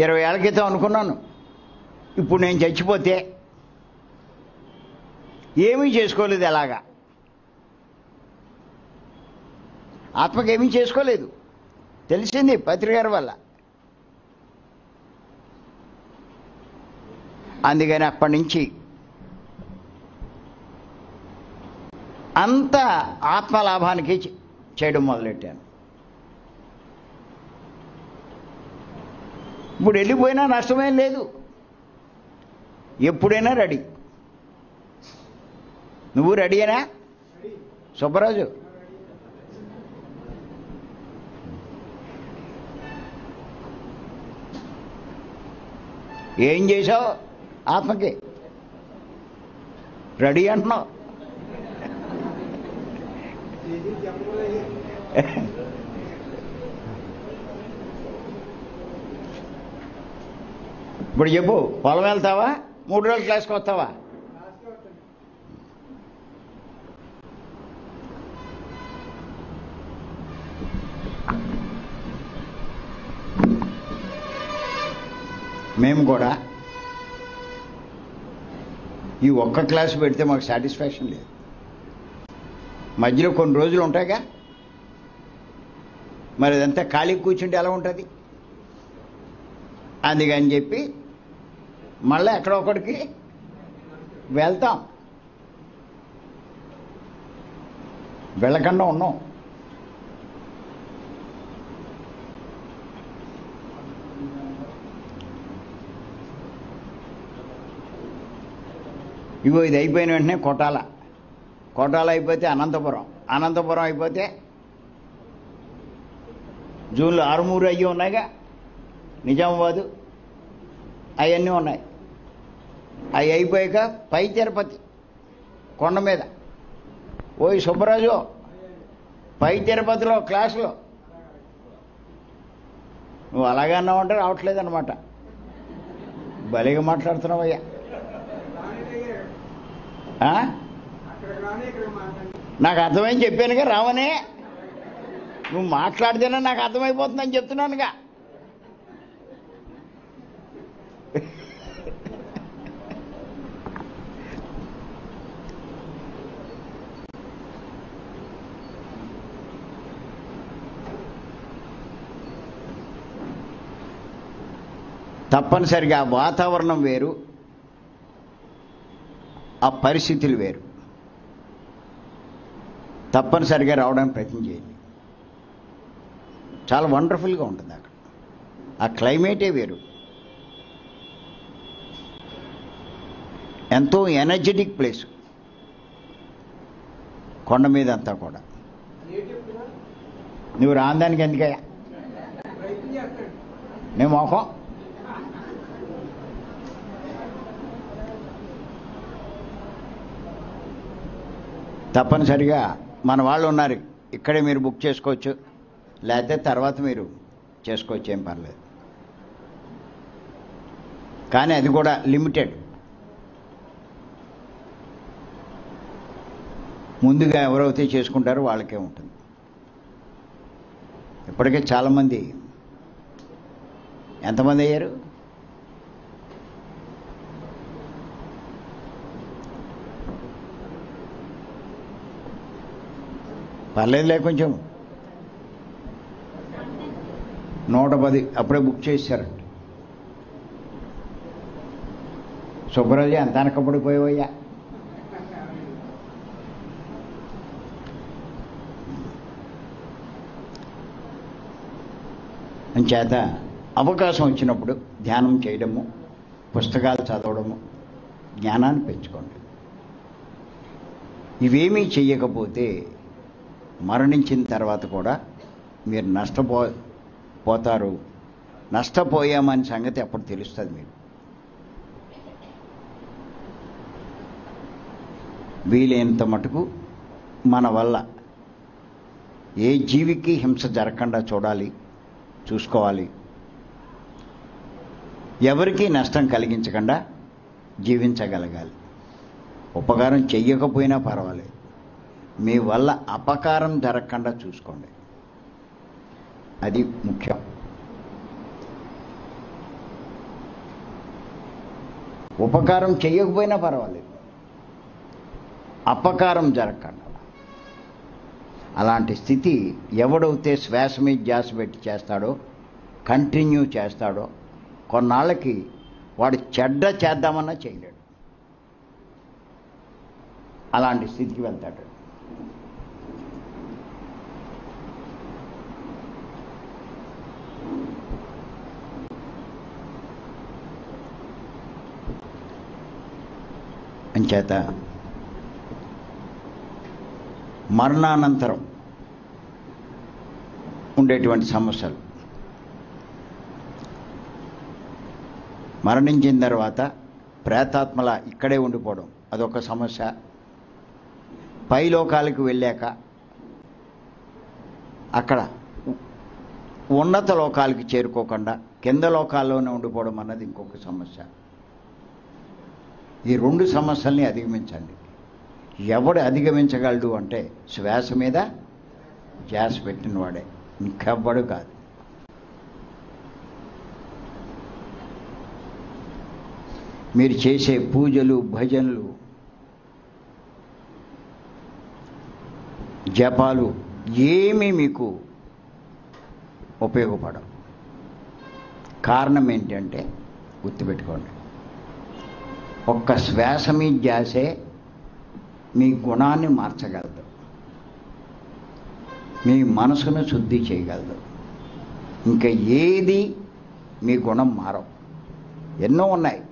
ఇరవై ఏళ్ళ క్రితం అనుకున్నాను, ఇప్పుడు నేను చచ్చిపోతే ఏమీ చేసుకోలేదు. ఎలాగా ఆత్మకి ఏమీ చేసుకోలేదు, తెలిసింది పత్రికారి వల్ల. అందుకని అప్పటి నుంచి అంత ఆత్మలాభానికి చేయడం మొదలెట్టాను. ఇప్పుడు వెళ్ళిపోయినా నష్టమేం లేదు, ఎప్పుడైనా రెడీ. నువ్వు రెడీయేనా సుబ్బరాజు? ఏం చేశావు ఆత్మకి? రెడీ అంటున్నావు. ఇప్పుడు చెప్పు, పొలం వెళ్తావా, 3 రోజులు క్లాస్కి వస్తావా? మేము కూడా ఈ ఒక్క క్లాసు పెడితే మాకు సాటిస్ఫాక్షన్ లేదు. మధ్యలో కొన్ని రోజులు ఉంటాయిగా, మరి అదంతా ఖాళీ కూర్చుంటే ఎలా ఉంటుంది? అందుకని చెప్పి మళ్ళీ ఎక్కడో ఒకడికి వెళ్తాం, వెళ్ళకుండా ఉన్నాం. ఇగో ఇది అయిపోయిన వెంటనే కోటాల అయిపోతే అనంతపురం అయిపోతే జూన్లో ఆరుమూరు అయ్యి ఉన్నాయిగా, నిజామాబాదు అవన్నీ ఉన్నాయి. అవి అయిపోయాక పై తిరుపతి కొండ మీద, ఓయ్ సుబ్బరాజు పై తిరుపతిలో క్లాసులో నువ్వు అలాగే అన్నావంటే రావట్లేదు అనమాట. భలేగా మాట్లాడుతున్నావయ్యా. నాకు అర్థమైంది చెప్పానుగా, రావనే నువ్వు మాట్లాడితేనే నాకు అర్థమైపోతుందని చెప్తున్నానుగా. తప్పనిసరిగా ఆ వాతావరణం వేరు, ఆ పరిస్థితులు వేరు. తప్పనిసరిగా రావడానికి ప్రయత్నం చేయండి. చాలా వండర్ఫుల్గా ఉంటుంది అక్కడ, ఆ క్లైమేటే వేరు. ఎంతో ఎనర్జెటిక్ ప్లేస్, కొండ మీద అంతా కూడా. నువ్వు రాందానికి ఎందుకయ్యా నీ మొహం? తప్పనిసరిగా మన వాళ్ళు ఉన్నారు, ఇక్కడే మీరు బుక్ చేసుకోవచ్చు, లేకపోతే తర్వాత మీరు చేసుకోవచ్చు, ఏం పర్లేదు. కానీ అది కూడా లిమిటెడ్. ముందుగా ఎవరైతే చేసుకుంటారో వాళ్ళకే ఉంటుంది. ఇప్పటికే చాలామంది, ఎంతమంది అయ్యారు? పర్లేదులే, కొంచెం 110 అప్పుడే బుక్ చేశారంట. సుబ్బరాజు ఎంత వెనకబడిపోయావయ్యా? అంచేత అవకాశం వచ్చినప్పుడు ధ్యానం చేయడము, పుస్తకాలు చదవడము, జ్ఞానాన్ని పెంచుకోండి. ఇవేమీ చెయ్యకపోతే మరణించిన తర్వాత కూడా మీరు నష్టపోతారు. నష్టపోయామని సంగతి అప్పుడు తెలుస్తుంది మీకు. వీలైనంత మటుకు మన వల్ల ఏ జీవికి హింస జరగకుండా చూసుకోవాలి. ఎవరికీ నష్టం కలిగించకుండా జీవించగలగాలి. ఉపకారం చెయ్యకపోయినా పర్వాలేదు, మీ వల్ల అపకారం జరగకుండా చూసుకోండి. అది ముఖ్యం. ఉపకారం చెయ్యకపోయినా పర్వాలేదు, అపకారం జరగకుండా. అలాంటి స్థితి ఎవడైతే శ్వాస మీద ధ్యాస పెట్టి చేస్తాడో, కంటిన్యూ చేస్తాడో, కొన్నాళ్ళకి వాడు చెడ్డ చేద్దామన్నా చేయలేడు. అలాంటి స్థితికి వెళ్తాడు. అంచేత మరణానంతరం ఉండేటువంటి సమస్యలు, మరణించిన తర్వాత ప్రేతాత్మల ఇక్కడే ఉండిపోవడం అదొక సమస్య. పైలోకాలకు వెళ్ళాక అక్కడ ఉన్నత లోకాలకి చేరుకోకుండా కింద లోకాల్లోనే ఉండిపోవడం అన్నది ఇంకొక సమస్య. ఈ రెండు సమస్యల్ని అధిగమించండి. ఎవడు అధిగమించగలడు అంటే శ్వాస మీద ధ్యాస పెట్టిన వాడే, ఇంకెవ్వడు కాదు. మీరు చేసే పూజలు, భజనలు, జపాలు ఏమీ మీకు ఉపయోగపడవు. కారణం ఏంటంటే గుర్తుపెట్టుకోండి, ఒక్క శ్వాస మీద ధ్యాసే మీ గుణాన్ని మార్చగలదు, మీ మనసును శుద్ధి చేయగలదు. ఇంకా ఏది మీ గుణం మారవు. ఎన్నో ఉన్నాయి.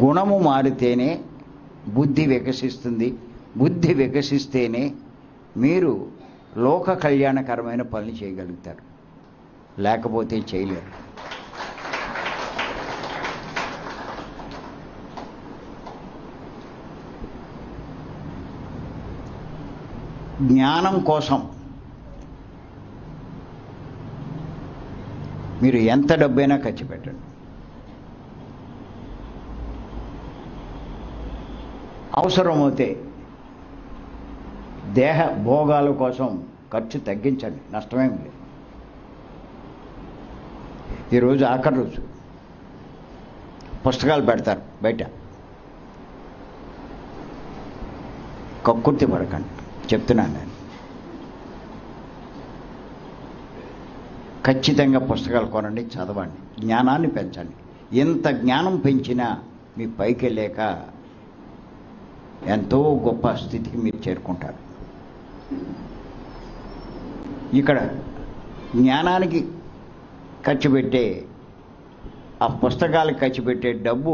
గుణము మారితేనే బుద్ధి వికసిస్తుంది. బుద్ధి వికసిస్తేనే మీరు లోక కళ్యాణకరమైన పనులు చేయగలుగుతారు, లేకపోతే చేయలేరు. జ్ఞానం కోసం మీరు ఎంత డబ్బైనా ఖర్చు పెట్టండి. అవసరమైతే దేహ భోగాల కోసం ఖర్చు తగ్గించండి, నష్టమేం లేదు. ఈరోజు ఆఖరి రోజు పుస్తకాలు పెడతారు బయట, కక్కుర్తి పడకండి, చెప్తున్నాను నేను. ఖచ్చితంగా పుస్తకాలు కొనండి, చదవండి, జ్ఞానాన్ని పెంచండి. ఎంత జ్ఞానం పెంచినా మీ పైకి వెళ్ళాక ఎంతో గొప్ప స్థితికి మీరు చేరుకుంటారు. ఇక్కడ జ్ఞానానికి ఖర్చు పెట్టే, ఆ పుస్తకాలకు ఖర్చు పెట్టే డబ్బు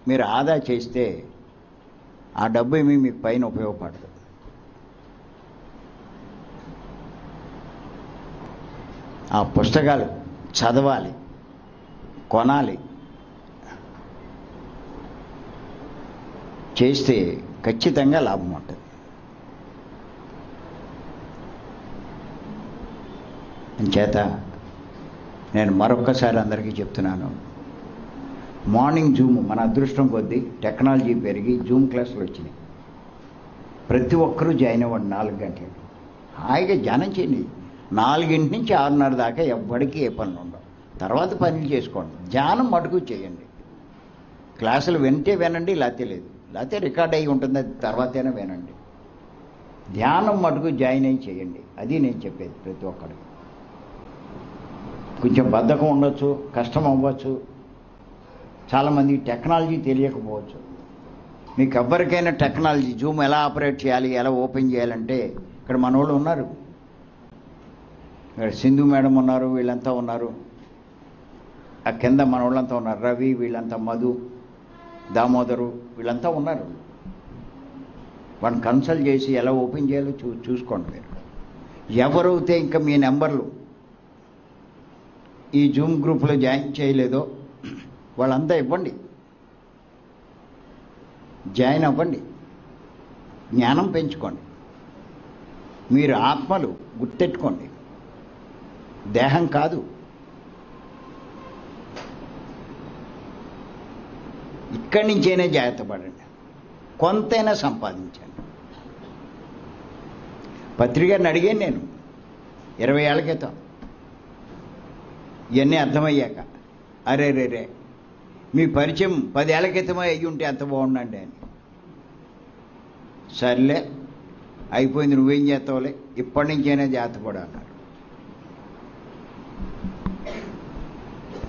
మీరు ఆదా చేస్తే ఆ డబ్బు ఏమీ మీకు పైన ఉపయోగపడదు. ఆ పుస్తకాలు చదవాలి, కొనాలి, చేస్తే ఖచ్చితంగా లాభం ఉంటుంది. అంచేత నేను మరొక్కసారి అందరికీ చెప్తున్నాను, మార్నింగ్ జూమ్, మన అదృష్టం కొద్దీ టెక్నాలజీ పెరిగి జూమ్ క్లాసులు వచ్చినాయి. ప్రతి ఒక్కరూ జాయిన్ అవ్వండి. 4 గంటలు హాయిగా ధ్యానం చేయండి. 4 నుంచి 6:30 దాకా ఎవ్వడికి ఏ పనులు ఉండవు. తర్వాత పనులు చేసుకోండి. ధ్యానం మటుకు చేయండి. క్లాసులు వింటే వినండి, లేకపోతే లేదు, లేకపోతే రికార్డ్ అయ్యి ఉంటుంది, అది తర్వాతైనా వినండి. ధ్యానం మటుకు జాయిన్ అయ్యి చేయండి. అది నేను చెప్పేది ప్రతి ఒక్కరికి. కొంచెం బద్ధకం ఉండొచ్చు, కష్టం అవ్వచ్చు, చాలామంది టెక్నాలజీ తెలియకపోవచ్చు. మీకు ఎవరికైనా టెక్నాలజీ జూమ్ ఎలా ఆపరేట్ చేయాలి, ఎలా ఓపెన్ చేయాలంటే ఇక్కడ మన వాళ్ళు ఉన్నారు, ఇక్కడ సింధు మేడం ఉన్నారు, వీళ్ళంతా ఉన్నారు, ఆ కింద మన వాళ్ళంతా ఉన్నారు, రవి, వీళ్ళంతా, మధు, దామోదరు, వీళ్ళంతా ఉన్నారు. వాళ్ళని కన్సల్ట్ చేసి ఎలా ఓపెన్ చేయాలో చూసుకోండి. మీరు ఎవరైతే ఇంకా మీ నెంబర్లు ఈ జూమ్ గ్రూప్లో జాయిన్ చేయలేదో వాళ్ళంతా ఇవ్వండి, జాయిన్ అవ్వండి, జ్ఞానం పెంచుకోండి. మీరు ఆత్మలు, గుర్తెట్టుకోండి, దేహం కాదు. ఇక్కడి నుంచైనా జాగ్రత్త పడండి, కొంతైనా సంపాదించండి. పత్రికని అడిగాను నేను 20 ఏళ్ల క్రితం, ఇవన్నీ అర్థమయ్యాక, అరే రే రే మీ పరిచయం 10 ఏళ్ల క్రితమే అయ్యి ఉంటే ఎంత బాగుండండి అని. సర్లే అయిపోయింది, నువ్వేం చేస్తావులే, ఇప్పటి నుంచైనా జాగ్రత్త పడు అన్నారు.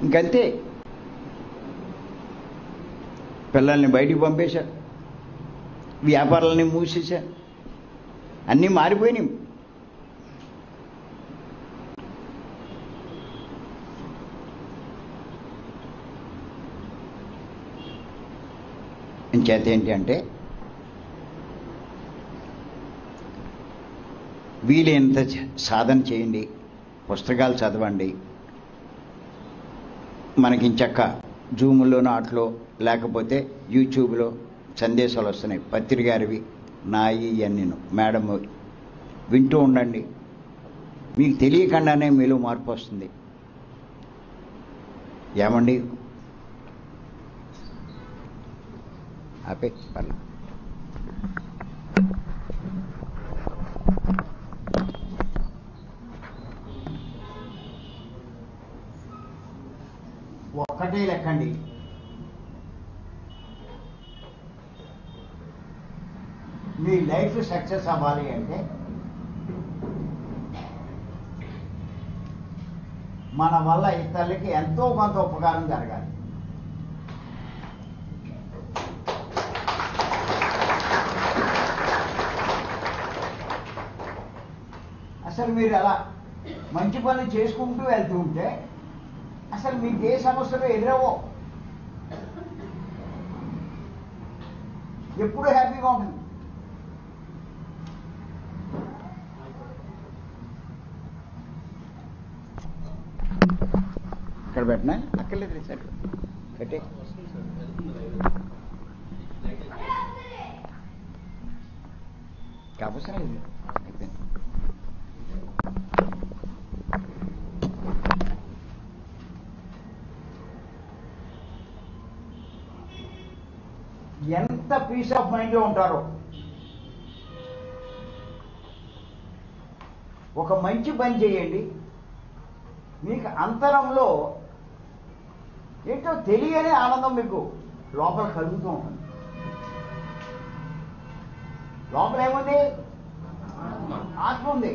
ఇంకంతే. పిల్లల్ని బయటికి పంపేశారు, వ్యాపారాలని మూసేశారు, అన్నీ మారిపోయినాయి. చేత ఏంటి అంటే వీలైనంత సాధన చేయండి, పుస్తకాలు చదవండి. మనకి ఇంచక్క జూముల్లోనో అట్లో లేకపోతే యూట్యూబ్లో సందేశాలు వస్తున్నాయి, పత్రిక గారివి, నాయి, ఇవన్నీ మేడం, వింటూ ఉండండి. మీకు తెలియకుండానే మీలో మార్పు వస్తుంది. ఏమండి ఆపే పర్లేదు. ఒక్కటే లెక్కండి. మీ లైఫ్ సక్సెస్ అవ్వాలి అంటే మన వల్ల ఇతరులకి ఎంతో కొంత ఉపకారం జరగాలి. అసలు మీరు అలా మంచి పనులు చేసుకుంటూ వెళ్తూ ఉంటే అసలు మీకు ఏ సమస్యలు ఎదురవో, ఎప్పుడూ హ్యాపీగా ఉంటుంది. ఇక్కడ పెట్టినా అక్కర్లేదు సార్, కట్టే. కాకపోతే ఎంత పీస్ ఆఫ్ మైండ్లో ఉంటారో. ఒక మంచి పని చేయండి, మీకు అంతరంలో ఏంటో తెలియని ఆనందం మీకు లోపల కలుగుతూ ఉంటుంది. లోపల ఏముంది? ఆత్మ ఉంది.